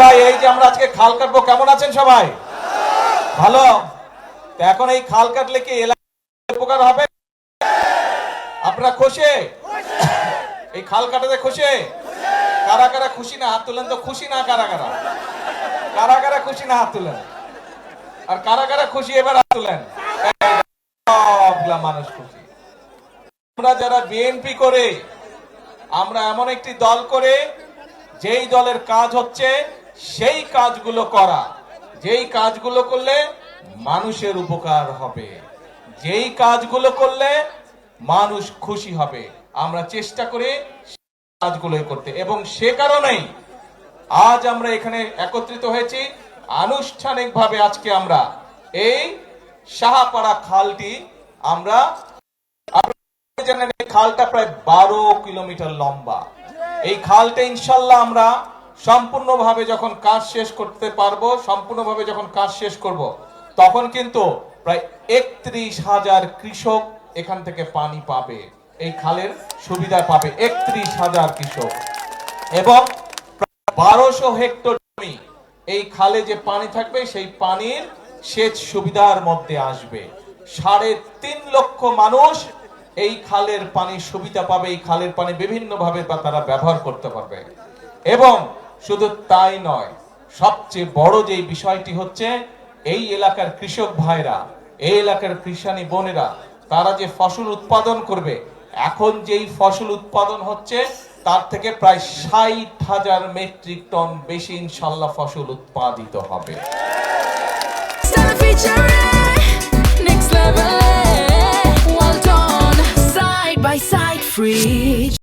ভাই এই যে আমরা আজকে খাল কাটবো, কেমন আছেন সবাই? ভালো। তো এখন এই খাল কাটলে কি এলাকার উপকার হবে? আপনারা খুশি? এই খাল কাটাতে খুশি? কারা কারা খুশি না হাত তুলেন তো। খুশি না কারা কারা? কারা কারা খুশি না হাত তুলেন। আর কারা কারা খুশি এবার হাত তুলেন। সবগুলা মানুষ খুশি। আমরা যারা বিএনপি করে, আমরা এমন একটি দল করে যেই দলের কাজ হচ্ছে সেই কাজগুলো করা, যেই কাজগুলো করলে মানুষের উপকার হবে, যেই কাজগুলো করলে মানুষ খুশি হবে, আমরা চেষ্টা করি কাজগুলোই করতে। এবং সে কারণেই আজ আমরা এখানে একত্রিত হয়েছি আনুষ্ঠানিকভাবে। আজকে আমরা এই সাহাপাড়া খালটি আমরা জানেন, এই খালটা প্রায় 12 কিলোমিটার লম্বা। এই খালটা ইনশাল্লাহ আমরা সম্পূর্ণভাবে যখন কাজ শেষ করতে পারবো, সম্পূর্ণভাবে যখন কাজ শেষ করব, তখন কিন্তু প্রায় 31,000 কৃষক এখান থেকে পানি পাবে, এই খালের সুবিধা পাবে 31,000 কৃষক। এবং 1200 হেক্টর জমি এই খালে যে পানি থাকবে সেই পানির সেচ সুবিধার মধ্যে আসবে। 3.5 লক্ষ মানুষ এই খালের পানির সুবিধা পাবে। এই খালের পানি বিভিন্ন ভাবে তারা ব্যবহার করতে পারবে। এবং শুধু তাই নয়, সবচেয়ে বড় যে বিষয়টি হচ্ছে এই এলাকার কৃষক ভাইরা, এই এলাকার কৃষানী বোনেরা, তারা যে ফসল উৎপাদন করবে, এখন যেই ফসল উৎপাদন হচ্ছে তার থেকে প্রায় 60,000 মেট্রিক টন বেশি ইনশাল্লাহ ফসল উৎপাদিত হবে। Side by side, free.